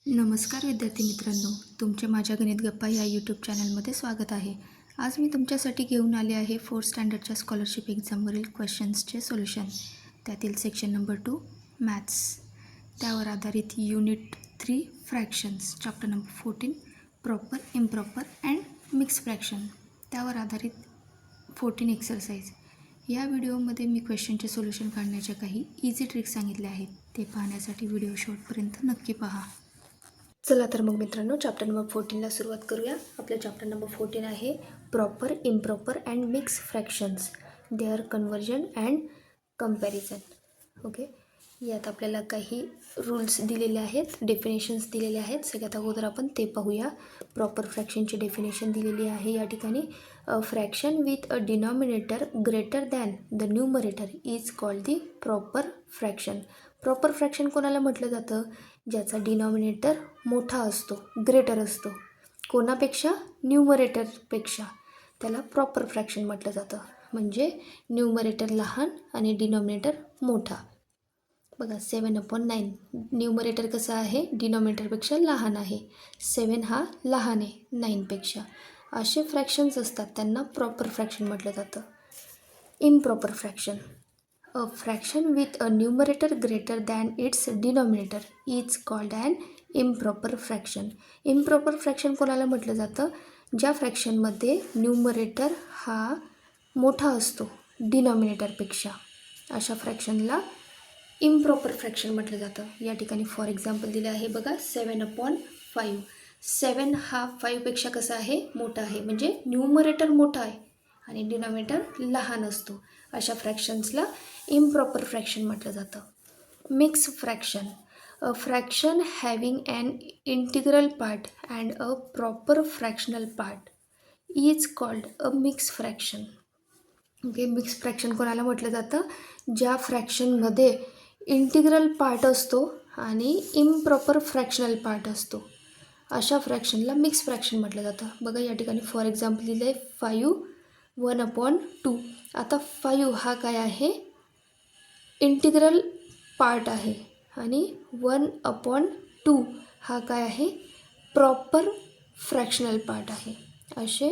नमस्कार विद्यार्थी मित्रांनो, तुमचे माझ्या गणित गप्पा या यूट्यूब चॅनलमध्ये स्वागत आहे. आज मी तुमच्यासाठी घेऊन आले आहे 4th स्टँडर्डच्या स्कॉलरशिप एक्झामवरील क्वेश्चन्सचे सोल्युशन. त्यातील सेक्शन नंबर 2 मॅथ्स, त्यावर आधारित unit 3 fractions, chapter number 14 proper, improper and mix fraction, त्यावर आधारित 14 एक्सरसाइज. या व्हिडिओमध्ये मी क्वेश्चनचे सोल्युशन काढण्याच्या काही इझी ट्रिक्स सांगितल्या आहेत. ते पाहण्यासाठी व्हिडिओ शेवटपर्यंत नक्की पहा. चला तर मग मित्रांनो, चॅप्टर नंबर 14ला सुरुवात करूया. आपलं चॅप्टर नंबर 14 आहे proper, improper and mix fractions, their conversion and comparison. Okay, यात आपल्याला काही रूल्स दिलेले आहेत, डेफिनेशन्स दिलेले आहेत. सगळ्यात अगोदर आपण ते पाहूया. प्रॉपर फ्रॅक्शनची डेफिनेशन दिलेली आहे या ठिकाणी. Fraction with a denominator greater than the numerator is called the proper fraction. Proper fraction कोणाला म्हटलं जातं? ज्याचा डिनॉमिनेटर मोठा असतो, ग्रेटर असतो. कोणापेक्षा? न्यूमरेटरपेक्षा. त्याला प्रॉपर फ्रॅक्शन म्हटलं जातं. म्हणजे न्यूमरेटर लहान आणि डिनॉमिनेटर मोठा. बघा, 7/9 न्यूमरेटर कसं आहे? डिनॉमिनेटरपेक्षा लहान आहे. 7 हा लहान आहे 9पेक्षा. असे फ्रॅक्शन्स असतात, त्यांना प्रॉपर फ्रॅक्शन म्हटलं जातं. Improper fraction, a fraction with a numerator greater than its denominator is called an improper fraction. improper fraction कोणाला म्हटलं जातं? ज्या फ्रॅक्शनमध्ये न्यूमरेटर हा मोठा असतो डिनॉमिनेटरपेक्षा, अशा फ्रॅक्शनला इम्प्रॉपर फ्रॅक्शन म्हटलं जातं. या ठिकाणी फॉर एक्झाम्पल दिलं आहे बघा, 7/5. 7 हा 5पेक्षा कसा आहे? मोठा आहे. म्हणजे न्यूमरेटर मोठा आहे आणि डिनॉमिनेटर लहान असतो. अशा फ्रॅक्शन्सला इम्प्रॉपर फ्रॅक्शन म्हटलं जातं. Mix fraction, a fraction having an integral part and a proper fractional part is called a mix fraction. Okay, mix fraction कोणाला म्हटलं जातं? ज्या फ्रॅक्शनमध्ये इंटिग्रल पार्ट असतो आणि इम्प्रॉपर फ्रॅक्शनल पार्ट असतो, अशा फ्रॅक्शनला मिक्स फ्रॅक्शन म्हटलं जातं. बघा, या ठिकाणी फॉर एक्झाम्पल दिलं आहे 5 1/2. आता 5 हा काय आहे? इंटिग्रल पार्ट आहे आणि 1/2 हा काय आहे? प्रॉपर फ्रॅक्शनल पार्ट आहे. असे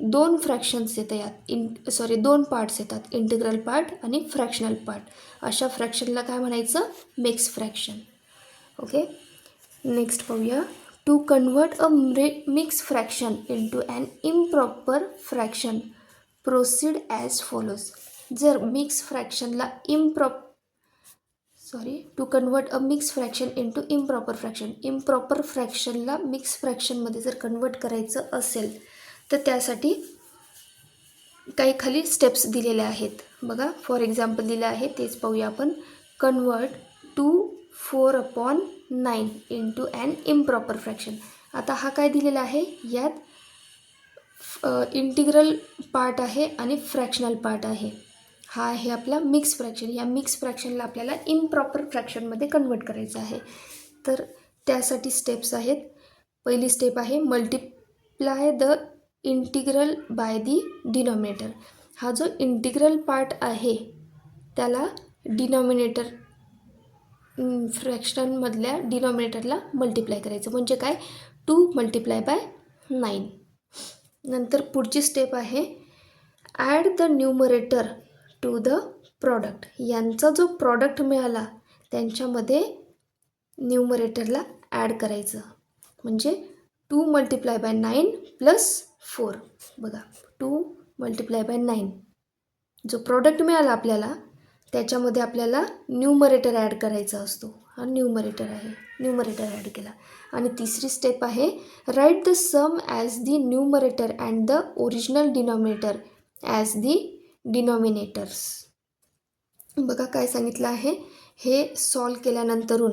दोन फ्रॅक्शन्स येतात यात. दोन पार्ट्स येतात, इंटिग्रल पार्ट आणि फ्रॅक्शनल पार्ट. अशा फ्रॅक्शनला काय म्हणायचं? Mix fraction. ओके, नेक्स्ट पाहूया. To convert a mix fraction into an improper fraction proceed as follows. जर मिक्स फ्रॅक्शनला to convert a mix fraction into improper fraction, improper फ्रॅक्शनला मिक्स फ्रॅक्शनमध्ये जर कन्वर्ट करायचं असेल तर त्यासाठी काही खाली स्टेप्स दिलेल्या आहेत. बघा, फॉर एक्झाम्पल दिलं आहे, तेच पाहूया आपण. Convert 4/9 into an improper fraction. आता हा काय दिलेला आहे? यात इंटिग्रल पार्ट आहे आणि फ्रॅक्शनल पार्ट आहे. हा आहे आपला मिक्स फ्रॅक्शन. या मिक्स फ्रॅक्शनला आपल्याला इम्प्रॉपर फ्रॅक्शनमध्ये कन्वर्ट करायचं आहे. तर त्यासाठी स्टेप्स आहेत. पहिली स्टेप आहे multiply the integral by the denominator. हा जो इंटिग्रल पार्ट आहे त्याला डिनॉमिनेटर, फ्रॅक्शनमधल्या डिनॉमिनेटरला मल्टिप्लाय करायचं. म्हणजे काय? 2 × 9. नंतर पुढची स्टेप आहे add the numerator to the product. यांचा जो प्रॉडक्ट मिळाला त्यांच्यामध्ये न्यूमरेटरला ॲड करायचं. म्हणजे 2 × 9 + 4. बघा, 2 × 9 जो प्रॉडक्ट मिळाला आपल्याला त्याच्यामध्ये आपल्याला न्यूमरेटर ॲड करायचा असतो. हा न्यूमरेटर आहे, न्यूमरेटर ॲड केला. आणि तिसरी स्टेप आहे write the sum as the numerator and the original denominator as the denominators. बघा काय सांगितलं आहे, हे सॉल्व केल्यानंतरून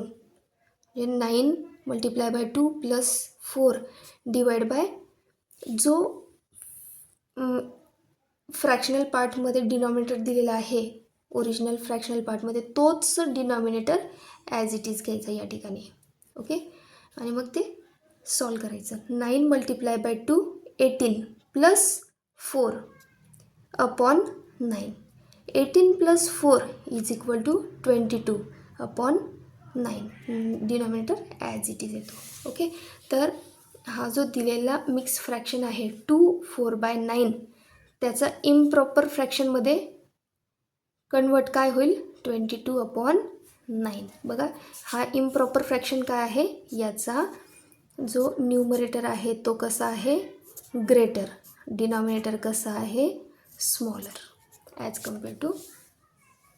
9 × 2 + 4 डिवाइड बाय जो फ्रॅक्शनल पार्टमध्ये डिनॉमिनेटर दिलेला आहे, ओरिजिनल फ्रॅक्शनल पार्टमध्ये, तोच डिनॉमिनेटर ॲज इट इज घ्यायचा या ठिकाणी. ओके, आणि मग ते सॉल्व करायचं. 9 × 2 18 + 4/9. 18 + 4 = 22/9. 9, डिनॉमिनेटर ॲज इट इज येतो. ओके, तर हा जो दिलेला मिक्स फ्रॅक्शन आहे 2 4/9 त्याचा इम्प्रॉपर फ्रॅक्शनमध्ये कन्वर्ट काय होईल 22/9. बघा हा इम्प्रॉपर फ्रॅक्शन काय आहे, याचा जो न्यूमरेटर आहे तो कसा आहे ग्रेटर, डिनॉमिनेटर कसा आहे smaller as compare to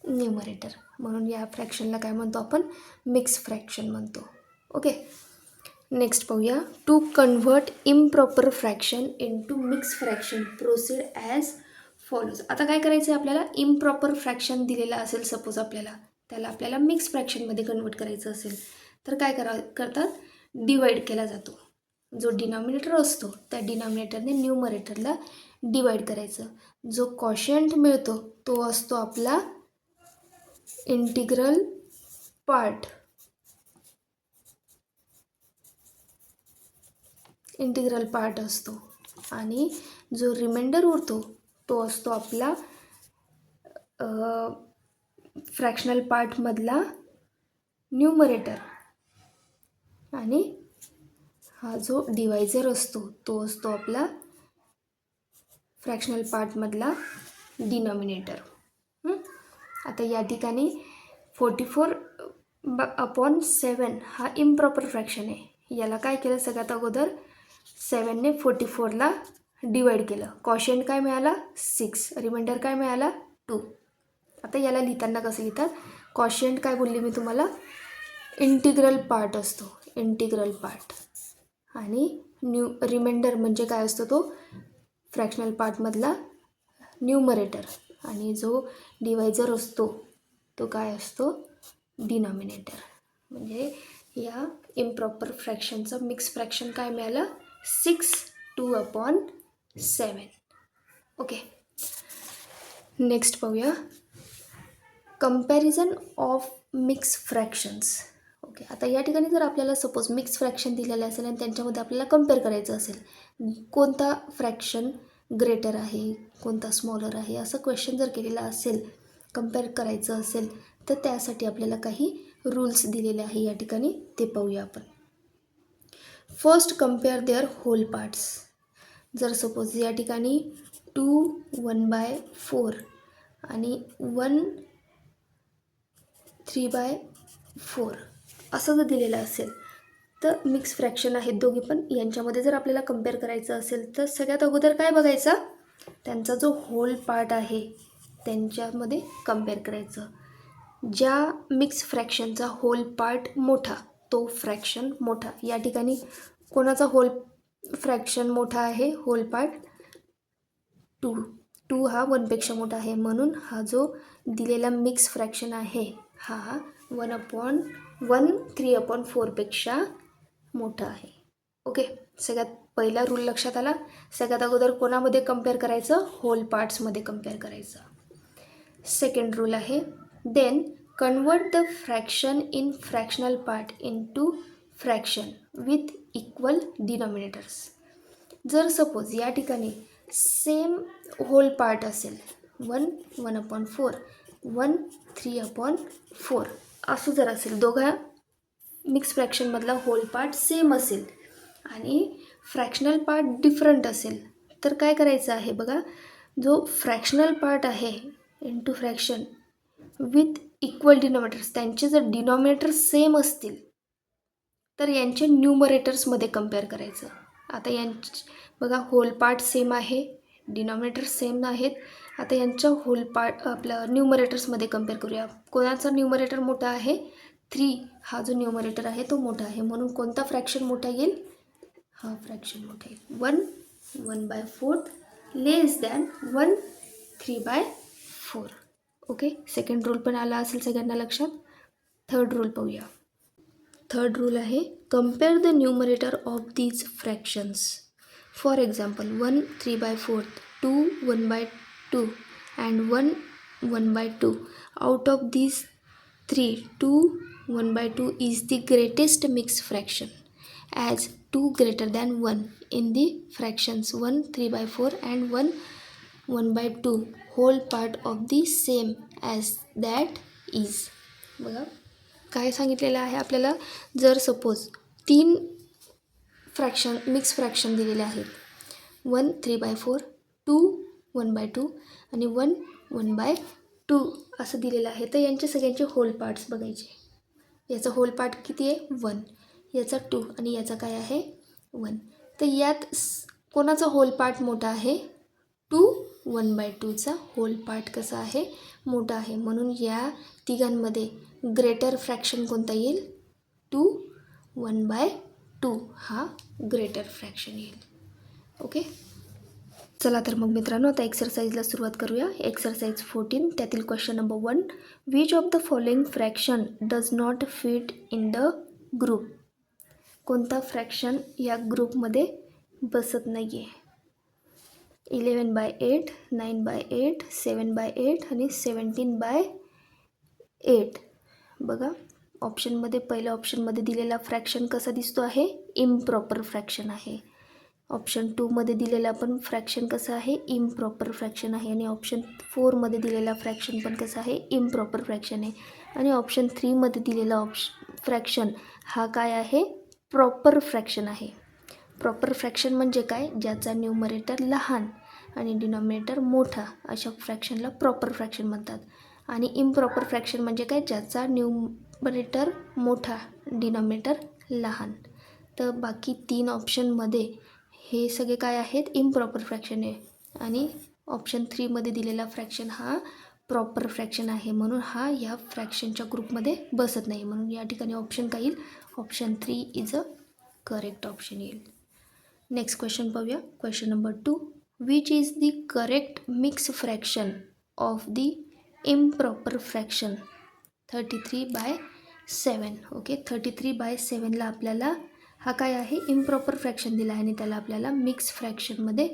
numerator. म्हणून या फ्रॅक्शनला काय म्हणतो आपण मिक्स फ्रॅक्शन म्हणतो. ओके, नेक्स्ट पाहूया. To convert improper fraction into mix fraction proceed as follows. आता काय करायचं आहे आपल्याला, इम्प्रॉपर फ्रॅक्शन दिलेला असेल सपोज आपल्याला, त्याला आपल्याला मिक्स फ्रॅक्शनमध्ये कन्वर्ट करायचं असेल तर काय करतात, डिवाईड केला जातो. जो डिनॉमिनेटर असतो त्या डिनॉमिनेटरने न्यूमरेटरला डिवाईड करायचं. जो कॉशियंट मिळतो तो असतो आपला इंटिग्रल पार्ट. इंटिग्रल पार्ट असतो आणि जो रिमाइंडर उरतो तो असतो आपला फ्रॅक्शनल पार्टमधला न्यूमरेटर. आणि हा जो डिवायझर असतो तो असतो आपला फ्रॅक्शनल पार्टमधला डिनॉमिनेटर. आता या ठिकाणी 44/7 हा इम्प्रॉपर फ्रॅक्शन आहे. याला काय केलं, सगळ्यात अगोदर 7ने 44ला डिवाईड केलं. कॉशियंट काय मिळाला 6, रिमाइंडर काय मिळाला 2. आता याला लिहिताना कसं लिहितात, कॉशियंट काय बोलली मी तुम्हाला इंटिग्रल पार्ट असतो, इंटिग्रल पार्ट. आणि रिमाइंडर म्हणजे काय असतो तो फ्रॅक्शनल पार्टमधला न्यूमरेटर. आणि जो डिवायझर असतो तो काय असतो डिनॉमिनेटर. म्हणजे या इम्प्रॉपर फ्रॅक्शनचं मिक्स फ्रॅक्शन काय मिळालं 6 2/7. ओके, नेक्स्ट पाहूया comparison of mix fractions. Okay, आता या ठिकाणी जर आपल्याला सपोज मिक्स फ्रॅक्शन दिलेलं असेल आणि त्यांच्यामध्ये आपल्याला कम्पेअर करायचं असेल, कोणता फ्रॅक्शन ग्रेटर आहे कोणता स्मॉलर आहे असं क्वेश्चन जर केलेला असेल, कम्पेअर करायचं असेल तर त्यासाठी आपल्याला काही रूल्स दिलेले आहे या ठिकाणी, ते पाहूया आपण. First compare their whole parts. जर सपोज या ठिकाणी 2 1/4 आणि 1 3/4 असं जर दिलेलं असेल तर मिक्स फ्रॅक्शन आहेत दोघी पण, यांच्यामध्ये जर आपल्याला कम्पेअर करायचं असेल तर सगळ्यात अगोदर काय बघायचं, त्यांचा जो होल पार्ट आहे त्यांच्यामध्ये कम्पेअर करायचं. ज्या मिक्स फ्रॅक्शनचा होल पार्ट मोठा तो फ्रॅक्शन मोठा. या ठिकाणी कोणाचा होल फ्रॅक्शन मोठा आहे, होल पार्ट 2 हा 1पेक्षा मोठा आहे. म्हणून हा जो दिलेला मिक्स फ्रॅक्शन आहे हा 1/1 3/4पेक्षा मोठा आहे. ओके, सगळ्यात पहिला रूल लक्षात आला. सगळ्यात अगोदर कोणामध्ये कम्पेअर करायचं, होल पार्ट्समध्ये कम्पेअर करायचं. सेकंड रूल आहे then convert the fraction in fractional part into fraction with equal denominators. जर सपोज या ठिकाणी सेम होल पार्ट असेल 1 1/4 1 3/4 असं जर असेल, दोघा मिक्स फ्रॅक्शनमधला होल पार्ट सेम असेल आणि फ्रॅक्शनल पार्ट डिफरंट असेल तर काय करायचं आहे बघा, जो फ्रॅक्शनल पार्ट आहे into fraction with equal denominators, त्यांचे जर डिनॉमिनेटर सेम असतील तर यांचे न्यूमरेटर्समध्ये कम्पेअर करायचं. आता यांची बघा होल पार्ट सेम आहे, डिनॉमिनेटर सेम आहेत. आता यांच्या होल पार्ट आपलं न्यूमरेटर्समध्ये कम्पेअर करूया. कोणाचा न्यूमरेटर मोठा आहे 3, हा जो न्यूमरेटर आहे तो मोठा आहे. म्हणून कोणता फ्रॅक्शन मोठा येईल, हा फ्रॅक्शन मोठा येईल 1 1/4 लेस दॅन 1 3/4. ओके, सेकंड रूल पण आला असेल सगळ्यांना लक्षात. थर्ड रूल पाहूया. थर्ड रूल आहे compare the numerator of these fractions. For example 1 3/4 2 1/2 and 1 1/2. Out of these 3 2 1/2 is the greatest mixed fraction as 2 greater than 1 in the fractions 1 3/4 and 1 1/2 whole part of the same as that is. बघा काय सांगितलेलं आहे आपल्याला, जर suppose 3 fraction mix fraction दिलेले आहेत, 1 3/4, 2 1/2 आणि 1 1/2 असं दिलेलं आहे. तर यांचे सगळ्यांचे होल पार्ट्स बघायचे. याचा होल पार्ट किती आहे 1, याचा 2 आणि याचा काय आहे 1. तर यात कोणाचा होल पार्ट मोठा आहे, 2 1/2चा होल पार्ट कसा आहे मोठा आहे. म्हणून या तिघांमध्ये ग्रेटर फ्रॅक्शन कोणता येईल, 2 1/2 हा ग्रेटर फ्रॅक्शन येईल. ओके, चला तर मग मित्रांनो आता एक्सरसाइजला सुरुवात करूया. एक्सरसाइज 14 त्यातील question number 1, which of the following fraction does not fit in the group. कोणता फ्रॅक्शन या ग्रुपमध्ये बसत नाही आहे. 11/8, 9/8, 7/8 आणि 17/8. बघा ऑप्शनमध्ये पहिल्या ऑप्शनमध्ये दिलेला फ्रॅक्शन कसा दिसतो आहे, इम्प्रॉपर फ्रॅक्शन आहे. ऑप्शन 2मध्ये दिलेला पण फ्रॅक्शन कसं आहे, इम्प्रॉपर फ्रॅक्शन आहे. आणि ऑप्शन 4मध्ये दिलेला फ्रॅक्शन पण कसं आहे, इम्प्रॉपर फ्रॅक्शन आहे. आणि ऑप्शन 3मध्ये दिलेला फ्रॅक्शन हा काय आहे, प्रॉपर फ्रॅक्शन आहे. प्रॉपर फ्रॅक्शन म्हणजे काय, ज्याचा न्यूमरेटर लहान आणि डिनॉमिनेटर मोठा, अशा फ्रॅक्शनला प्रॉपर फ्रॅक्शन म्हणतात. आणि इम्प्रॉपर फ्रॅक्शन म्हणजे काय, ज्याचा न्यूमरेटर मोठा डिनॉमिनेटर लहान. तर बाकी 3 ऑप्शनमध्ये हे सगळे काय आहेत, इम्प्रॉपर फ्रॅक्शन आहे. आणि ऑप्शन 3मध्ये दिलेला फ्रॅक्शन हा प्रॉपर फ्रॅक्शन आहे. म्हणून हा या फ्रॅक्शनच्या ग्रुपमध्ये बसत नाही. म्हणून या ठिकाणी ऑप्शन काय येईल, option 3 is a correct option येईल. नेक्स्ट क्वेश्चन पाहूया. Question number 2, which is the correct mix fraction of the improper fraction 33/7. Okay, 33/7ला आपल्याला हा काय आहे, इम्प्रॉपर फ्रॅक्शन दिला आहे आणि त्याला आपल्याला मिक्स फ्रॅक्शनमध्ये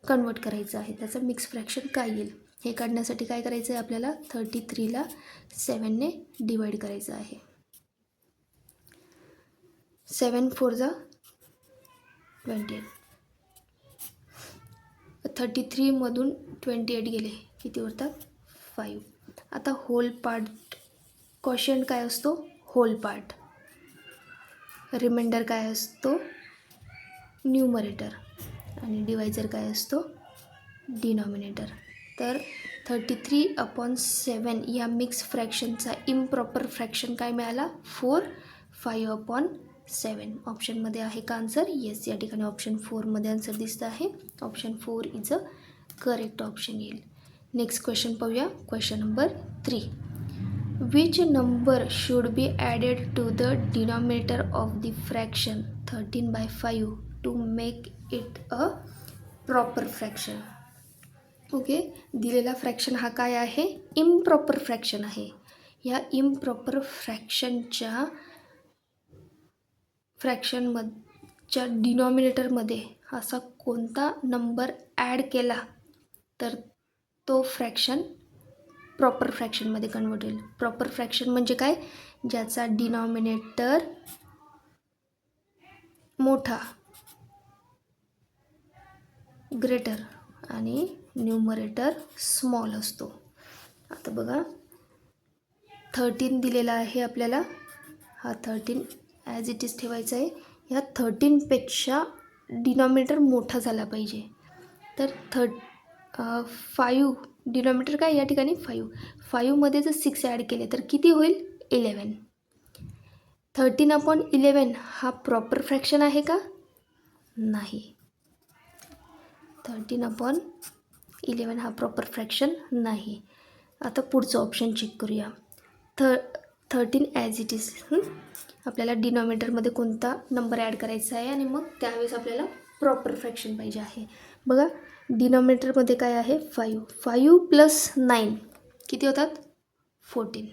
कन्वर्ट करायचं आहे. त्याचं मिक्स फ्रॅक्शन काय येईल हे काढण्यासाठी काय करायचं आहे आपल्याला, 33ला 7ने डिवाईड करायचं आहे. 7 4 जा 28. 33मधून 28 गेले, किती उरतात 5. आता होल पार्ट, क्वोशियंट काय असतो, होल पार्ट. रिमाइंडर काय असतो, न्यूमरेटर. आणि डिवायझर काय असतो, डिनॉमिनेटर. तर 33/7 या मिक्स फ्रॅक्शनचा इम्प्रॉपर फ्रॅक्शन काय मिळाला, 4 5/7. ऑप्शनमध्ये आहे का आन्सर, येस. या ठिकाणी ऑप्शन 4मध्ये आन्सर दिसतं आहे. Option 4 is a correct option येईल. नेक्स्ट क्वेश्चन पाहूया. Question number 3, which number should be added to the denominator of the fraction 13/5 to make it a proper fraction. Okay, दिलेला fraction हा काय आहे, इम्प्रॉपर फ्रॅक्शन आहे. या इम्प्रॉपर फ्रॅक्शनच्या डिनॉमिनेटरमध्ये असा कोणता नंबर ॲड केला तर तो फ्रॅक्शन प्रॉपर फ्रॅक्शनमध्ये कन्वर्ट होईल. प्रॉपर फ्रॅक्शन म्हणजे काय, ज्याचा डिनॉमिनेटर मोठा ग्रेटर आणि न्यूमरेटर स्मॉल असतो. आता बघा 13 दिलेला आहे आपल्याला, हा 13 ॲज इट इज ठेवायचा आहे. ह्या 13पेक्षा डिनॉमिनेटर मोठा झाला पाहिजे. तर 5 डिनॉमिनेटर काय या ठिकाणी 5मध्ये जर 6 ॲड केले तर किती होईल 11. 13/11 हा प्रॉपर फ्रॅक्शन आहे का, नाही. 13/11 हा प्रॉपर फ्रॅक्शन नाही. आता पुढचं ऑप्शन चेक करूया. 13 ॲज इट इज, आपल्याला डिनॉमिनेटरमध्ये कोणता नंबर ॲड करायचा आहे आणि मग त्यावेळेस आपल्याला प्रॉपर फ्रॅक्शन पाहिजे आहे. बघा डिनॉमिनेटरमध्ये काय आहे 5 + 9 किती होतात 14.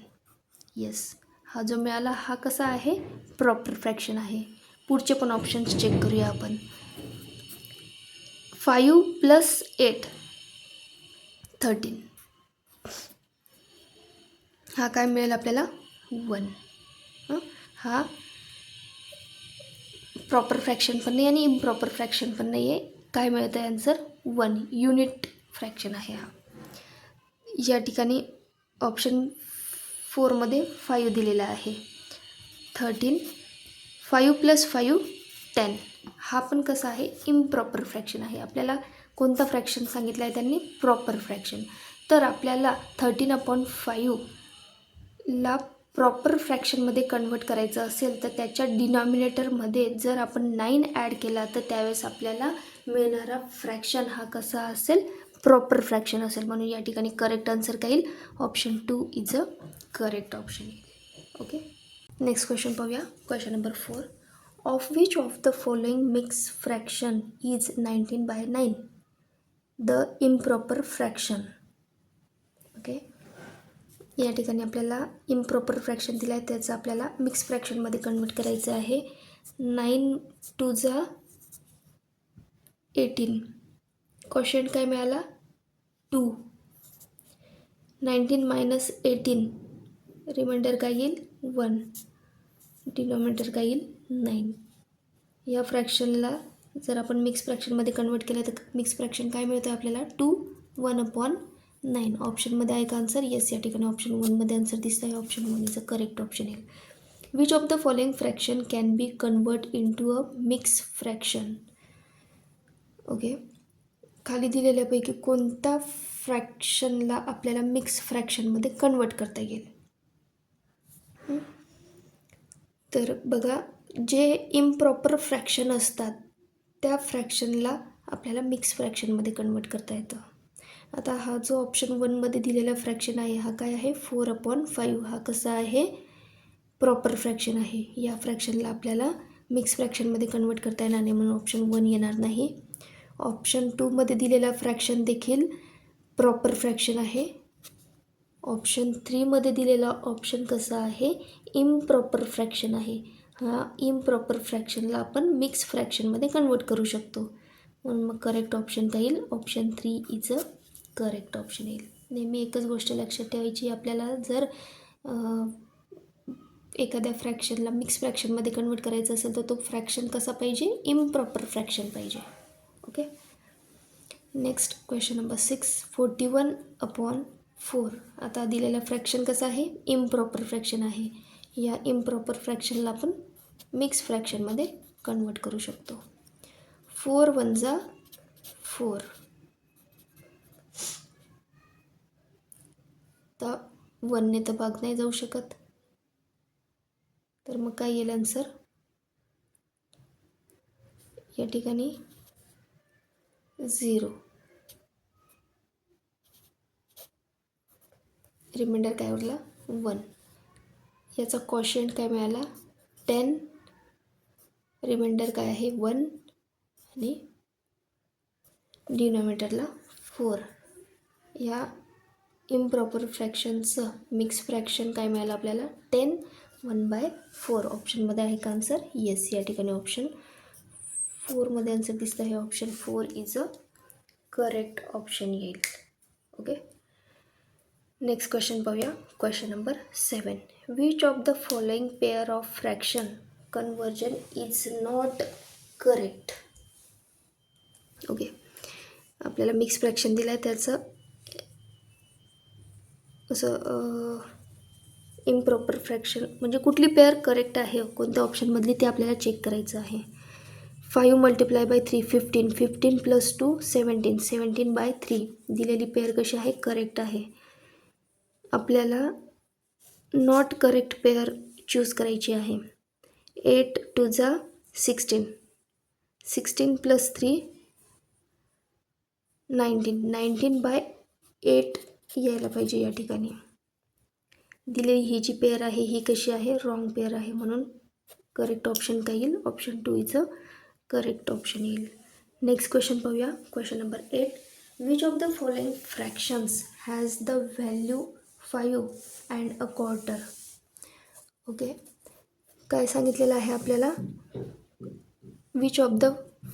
येस, हा जो मिळाला हा कसा आहे, प्रॉपर फ्रॅक्शन आहे. पुढचे पण ऑप्शन्स चेक करूया आपण. 5 + 8 13, हा काय मिळेल आपल्याला 1. हा प्रॉपर फ्रॅक्शन पण नाही आणि इम्प्रॉपर फ्रॅक्शन पण नाही आहे. काय मिळतं आहे आन्सर 1, युनिट फ्रॅक्शन आहे हा. या ठिकाणी ऑप्शन 4मध्ये 5 दिलेला आहे. 13, 5 + 5 10. हा पण कसा आहे, इम्प्रॉपर फ्रॅक्शन आहे. आपल्याला कोणता फ्रॅक्शन सांगितलं आहे त्यांनी, प्रॉपर फ्रॅक्शन. तर आपल्याला 13/5 ला प्रॉपर फ्रॅक्शनमध्ये कन्वर्ट करायचं असेल तर त्याच्या डिनॉमिनेटरमध्ये जर आपण 9 ॲड केला तर त्यावेळेस आपल्याला मिळणारा फ्रॅक्शन हा कसा असेल, प्रॉपर फ्रॅक्शन असेल. म्हणून या ठिकाणी करेक्ट आन्सर काय येईल, option 2 is a correct option येईल. ओके, नेक्स्ट क्वेश्चन पाहूया. Question number 4. Of which of the following mix fraction is 19/9 the improper fraction. Okay, या ठिकाणी आपल्याला इम्प्रॉपर फ्रॅक्शन दिलं आहे, त्याचं आपल्याला मिक्स फ्रॅक्शनमध्ये कन्वर्ट करायचं आहे. 9 2 जा 18. क्वोशिएंट काय मिळाला, 2. 19 - 18, रिमाइंडर काय येईल, 1. डिनॉमिनेटर काय येईल, 9. या फ्रॅक्शनला जर आपण मिक्स फ्रॅक्शनमध्ये कन्वर्ट केलं तर मिक्स फ्रॅक्शन काय मिळतं आपल्याला, 2 1/9. ऑप्शनमध्ये आहे का आन्सर, येस. या ठिकाणी ऑप्शन 1मध्ये आन्सर दिसतं आहे. Option 1 is a correct option येईल. Which of the following fraction can be convert into a mix fraction. Okay, खाली दिलेल्यापैकी कोणत्या फ्रॅक्शनला आपल्याला मिक्स फ्रॅक्शनमध्ये कन्वर्ट करता येईल. तर बघा, जे इम्प्रॉपर फ्रॅक्शन असतात त्या फ्रॅक्शनला आपल्याला मिक्स फ्रॅक्शनमध्ये कन्वर्ट करता येतं. आता हा जो ऑप्शन 1मध्ये दिलेला फ्रॅक्शन आहे हा काय आहे, 4/5. हा कसा आहे, प्रॉपर फ्रॅक्शन आहे. या फ्रॅक्शनला आपल्याला मिक्स फ्रॅक्शनमध्ये कन्वर्ट करता येणार नाही, म्हणून ऑप्शन 1 येणार नाही. ऑप्शन 2मध्ये दिलेला फ्रॅक्शन देखील प्रॉपर फ्रॅक्शन आहे. ऑप्शन 3मध्ये दिलेला ऑप्शन कसा आहे, इम्प्रॉपर फ्रॅक्शन आहे. हा इम्प्रॉपर फ्रॅक्शनला आपण मिक्स फ्रॅक्शनमध्ये कन्वर्ट करू शकतो. म्हणून मग करेक्ट ऑप्शन काय येईल, option 3 is a correct option येईल. नेहमी एकच गोष्ट लक्षात ठेवायची, आपल्याला जर एखाद्या फ्रॅक्शनला मिक्स फ्रॅक्शनमध्ये कन्वर्ट करायचं असेल तर तो फ्रॅक्शन कसा पाहिजे, इम्प्रॉपर फ्रॅक्शन पाहिजे. Okay, next question number 6. 41/4. आता दिलेला फ्रॅक्शन कसं आहे, इम्प्रॉपर फ्रॅक्शन आहे. या इम्प्रॉपर फ्रॅक्शनला आपण मिक्स फ्रॅक्शनमध्ये कन्वर्ट करू शकतो. 4 1 जा 4. तर 1ने तर भाग नाही जाऊ शकत, तर मग काय येईल आन्सर, या ठिकाणी 0. रिमाइंडर काय उरला, 1. याचा क्वोशिएंट काय मिळाला, 10. रिमाइंडर काय आहे, 1. आणि डिनॉमिनेटरला 4. या इम्प्रॉपर फ्रॅक्शनचं मिक्स फ्रॅक्शन काय मिळालं आपल्याला, 10 1/4. ऑप्शनमध्ये आहे का आन्सर, येस. या ठिकाणी ऑप्शन 4मध्ये आन्सर दिसतं आहे. Option 4 is a correct option येईल. ओके, नेक्स्ट क्वेश्चन पाहूया. Question number 7. Which of the following pair of fraction conversion is not correct. Okay, आपल्याला मिक्स फ्रॅक्शन दिलं आहे, त्याचं असं इम्प्रॉपर फ्रॅक्शन म्हणजे कुठली पेअर करेक्ट आहे, कोणत्या ऑप्शनमधली ते आपल्याला चेक करायचं आहे. 5 × 3 15. 15 + 2 17. 17/3 दिलेली पेअर कशी आहे, करेक्ट आहे. आपल्याला नॉट करेक्ट पेअर चूज करायची आहे. 8 2 जा 16. 16 + 3 19. 19/8 यायला पाहिजे. या ठिकाणी दिलेली ही जी पेअर आहे ही कशी आहे, रॉंग पेअर आहे. म्हणून करेक्ट ऑप्शन काय येईल, option 2 is a correct option येईल. नेक्स्ट क्वेश्चन पाहूया. Question number 8. Which of the following fractions has the value 5 1/4. Okay, काय सांगितलेलं आहे आपल्याला, which of the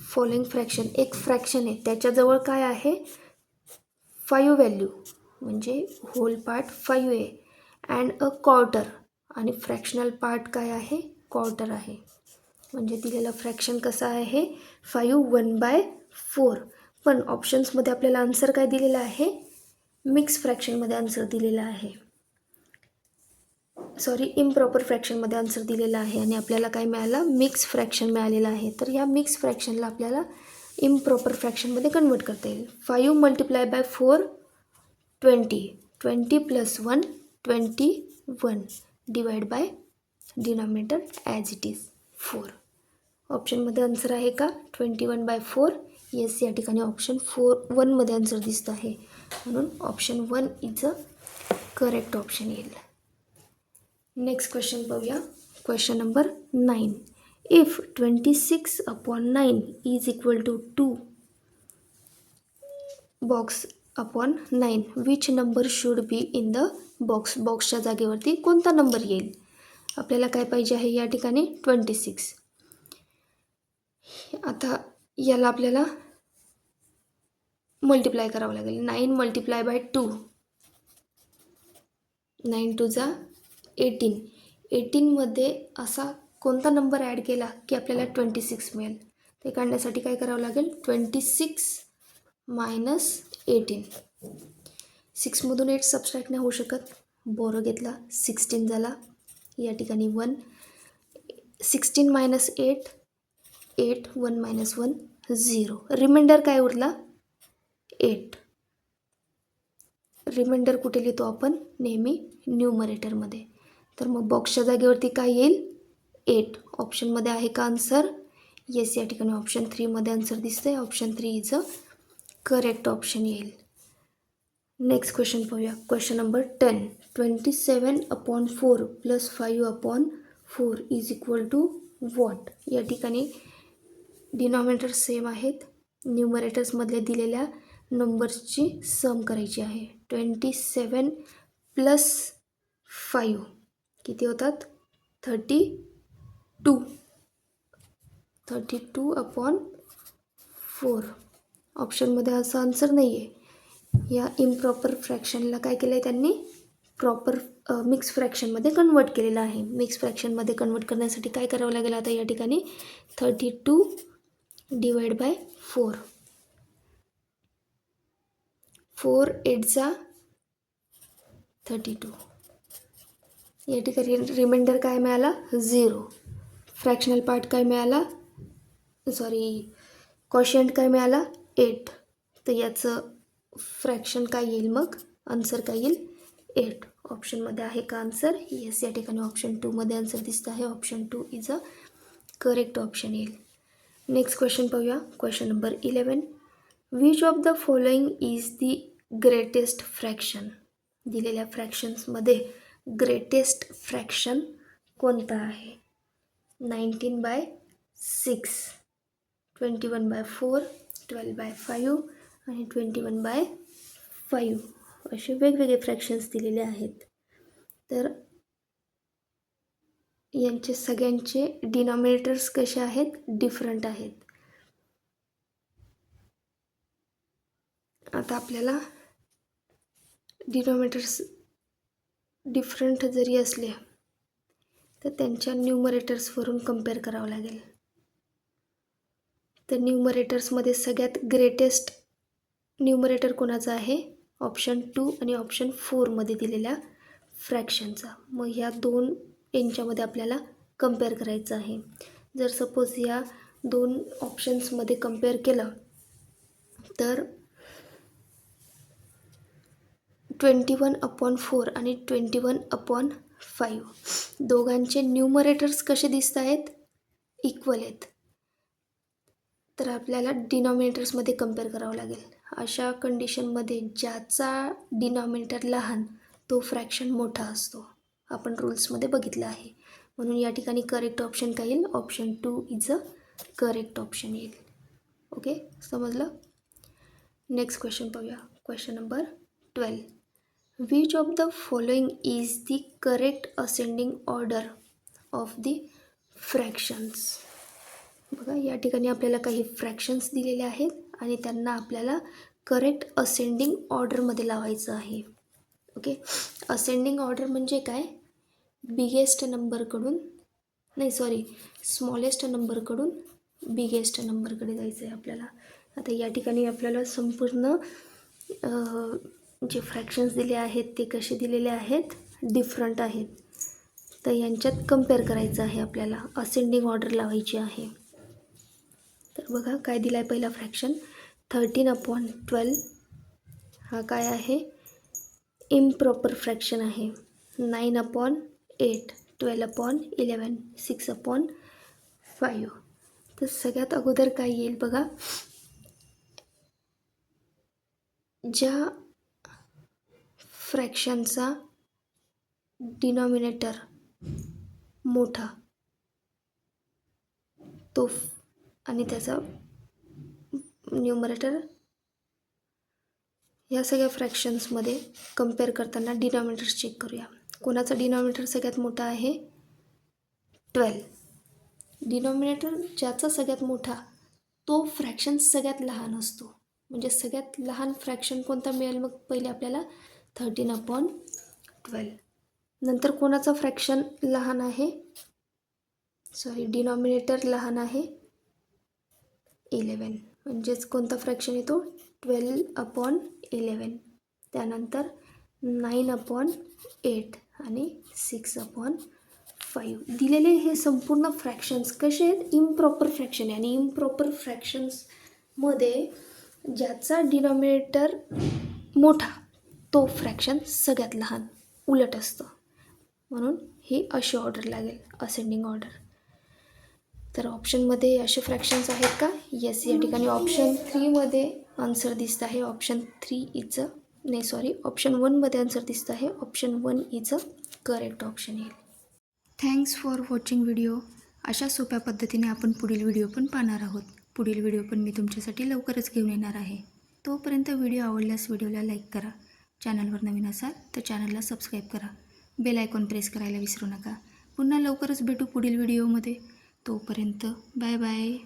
following fraction, एक फ्रॅक्शन आहे त्याच्याजवळ काय आहे, 5 व्हॅल्यू म्हणजे होल पार्ट 5 आहे, अँड 1/4 आणि फ्रॅक्शनल पार्ट काय आहे, क्वार्टर आहे. म्हणजे दिलेला फ्रॅक्शन कसा आहे, 5 1/4. पण ऑप्शन्समध्ये आपल्याला आन्सर काय दिलेला आहे, मिक्स फ्रॅक्शनमध्ये आन्सर दिलेला आहे. इम्प्रॉपर फ्रॅक्शनमध्ये आन्सर दिलेला आहे आणि आपल्याला काय मिळालं, मिक्स फ्रॅक्शन मिळालेलं आहे. तर ह्या मिक्स फ्रॅक्शनला आपल्याला इम्प्रॉपर फ्रॅक्शनमध्ये कन्वर्ट करता येईल. 5 multiply by 4 20, 20 plus 1 21 divide by denominator as it is 4. ऑप्शनमध्ये आन्सर आहे का 21/4? येस, या ठिकाणी ऑप्शन 1मध्ये आन्सर दिसतं आहे, म्हणून option 1 is a correct option येईल. नेक्स्ट क्वेश्चन पाहूया. Question number 9. If 26/9 is equal to 2 box upon 9 which number should be in the box. बॉक्सच्या जागेवरती कोणता नंबर येईल. आपल्याला काय पाहिजे आहे या ठिकाणी 26. आता याला आपल्याला मल्टिप्लाय करावं लागेल. 9 मल्टिप्लाय बाय 2, 9 2 जा 18. 18मध्ये असा कोणता नंबर ॲड केला की आपल्याला 26 मिळेल. ते काढण्यासाठी काय करावं लागेल, 26 मायनस 18. 6मधून 8 सबस्ट्रॅक्ट नाही होऊ शकत. बोरो घेतला, 16 झाला. या ठिकाणी 1. 16 मायनस 8, 8 1 मायनस 1 0. रिमाइंडर काय उरला 8. रिमाइंडर कुठे लिहितो आपण, नेहमी न्यूमरेटरमध्ये. तर मग बॉक्सच्या जागेवरती काय येईल 8. ऑप्शनमध्ये आहे का आन्सर. येस, या ठिकाणी ऑप्शन 3मध्ये आन्सर दिसतंय. Option 3 is a correct option येईल. नेक्स्ट क्वेश्चन पाहूया. Question number 10. 27/4 plus 5/4 is equal to what. या ठिकाणी डिनॉमिनेटर सेम आहेत. न्यूमरेटर्समधले दिलेल्या नंबर्सची सम करायची आहे. 27 प्लस 5 किती होतात 32. 32/4. ऑप्शनमध्ये असं आन्सर नाही आहे. या इम्प्रॉपर फ्रॅक्शनला काय केलं आहे त्यांनी, प्रॉपर मिक्स फ्रॅक्शनमध्ये कन्वर्ट केलेलं आहे. मिक्स फ्रॅक्शनमध्ये कन्वर्ट करण्यासाठी काय करावं लागेल आता या ठिकाणी 32 डिवाइड बाय 4. 4 8 जा 32. या ठिकाणी रिमाइंडर काय मिळाला 0. फ्रॅक्शनल पार्ट काय मिळाला, कॉशियंट काय मिळाला 8. तर याचं फ्रॅक्शन काय येईल, मग आन्सर काय येईल 8. ऑप्शनमध्ये आहे का आन्सर. येस, या ठिकाणी ऑप्शन 2मध्ये आन्सर दिसतं आहे. Option 2 is a correct option येईल. नेक्स्ट क्वेश्चन पाहूया. Question number 11. Which of the following is the greatest fraction. दिलेल्या फ्रॅक्शन्समध्ये ग्रेटेस्ट फ्रॅक्शन कोणता आहे. 19/6, 21/4, 12/5 आणि 21/5 असे वेगवेगळे फ्रॅक्शन्स दिलेले आहेत. तर यांचे सगळ्यांचे डिनॉमिनेटर्स कसे आहेत, डिफरंट आहेत. आता आपल्याला डिनॉमिनेटर्स डिफरंट जरी असले तर त्यांच्या न्यूमरेटर्सवरून कम्पेअर करावं लागेल. तर न्यूमरेटर्समध्ये सगळ्यात ग्रेटेस्ट न्यूमरेटर कोणाचा आहे, ऑप्शन 2 आणि ऑप्शन 4मध्ये दिलेल्या फ्रॅक्शनचा. मग ह्या दोन यांच्यामध्ये आपल्याला कम्पेअर करायचं आहे. जर सपोज या दोन ऑप्शन्समध्ये कम्पेअर केलं तर 21/4 आणि 21/5 दोघांचे न्यूमरेटर्स कसे दिसत आहेत, इक्वल आहेत. तर आपल्याला डिनॉमिनेटर्समध्ये कम्पेअर करावं लागेल. अशा कंडिशनमध्ये ज्याचा डिनॉमिनेटर लहान तो फ्रॅक्शन मोठा असतो, आपण रूल्समध्ये बघितलं आहे. म्हणून या ठिकाणी करेक्ट ऑप्शन काय येईल, option 2 is a correct option येईल. ओके, समजलं. नेक्स्ट क्वेश्चन पाहूया. Question number 12. Which of the following is the correct ascending order of the fractions. बघा, या ठिकाणी आपल्याला काही फ्रॅक्शन्स दिलेले आहेत आणि त्यांना आपल्याला करेक्ट असेंडिंग ऑर्डरमध्ये लावायचं आहे. ओके, असेंडिंग ऑर्डर म्हणजे काय, स्मॉलेस्ट नंबरकडून बिगेस्ट नंबरकडे जायचं आहे आपल्याला. आता या ठिकाणी आपल्याला संपूर्ण जे फ्रॅक्शन्स दिले आहेत ते कसे दिलेले आहेत, डिफरंट आहेत. तर यांच्यात कम्पेअर करायचं आहे आपल्याला, असेंडिंग ऑर्डर लावायची आहे. तर बघा काय दिला आहे पहिला फ्रॅक्शन 13/12. हा काय आहे, इम्प्रॉपर फ्रॅक्शन आहे. 9/8, 12/11, 6/5. तर सगळ्यात अगोदर काय येईल बघा, ज्या फ्रॅक्शनचा डिनॉमिनेटर मोठा तो आणि त्याचा न्यूमरेटर, या सगळ्या फ्रॅक्शन्समध्ये कम्पेअर करताना डिनॉमिनेटर चेक करूया. कोणाचा डिनॉमिनेटर सगळ्यात मोठा आहे, 12. डिनॉमिनेटर ज्याचा सगळ्यात मोठा तो फ्रॅक्शन सगळ्यात लहान असतो. म्हणजे सगळ्यात लहान फ्रॅक्शन कोणता मिळेल मग पहिले आपल्याला 13/12. नंतर कोणाचा फ्रॅक्शन लहान आहे, डिनॉमिनेटर लहान आहे 11. म्हणजेच कोणता फ्रॅक्शन येतो, 12/11. त्यानंतर 9/8 आणि 6/5. दिलेले हे संपूर्ण फ्रॅक्शन्स कसे आहेत, इम्प्रॉपर फ्रॅक्शन आहे. आणि इम्प्रॉपर फ्रॅक्शन्समध्ये ज्याचा डिनॉमिनेटर मोठा तो फ्रॅक्शन सगळ्यात लहान उलट असतं. म्हणून ही अशी ऑर्डर लागेल, असेंडिंग ऑर्डर. तर ऑप्शनमध्ये असे फ्रॅक्शन्स आहेत का, येस. या ठिकाणी ऑप्शन 3मध्ये आन्सर दिसत आहे. ऑप्शन 1मध्ये आन्सर दिसत आहे. Option 1 is a correct option येईल. Thanks for watching video. अशा सोप्या पद्धतीने आपण पुढील व्हिडिओ पण पाहणार आहोत. पुढील व्हिडिओ पण मी तुमच्यासाठी लवकरच घेऊन येणार आहे. तोपर्यंत व्हिडिओ आवडल्यास व्हिडिओला लाईक करा. चॅनलवर नवीन असाल तर चॅनलला सबस्क्राईब करा. बेल आयकॉन प्रेस करायला विसरू नका. पुन्हा लवकरच भेटू पुढील व्हिडिओमध्ये. तोपर्यंत बाय बाय.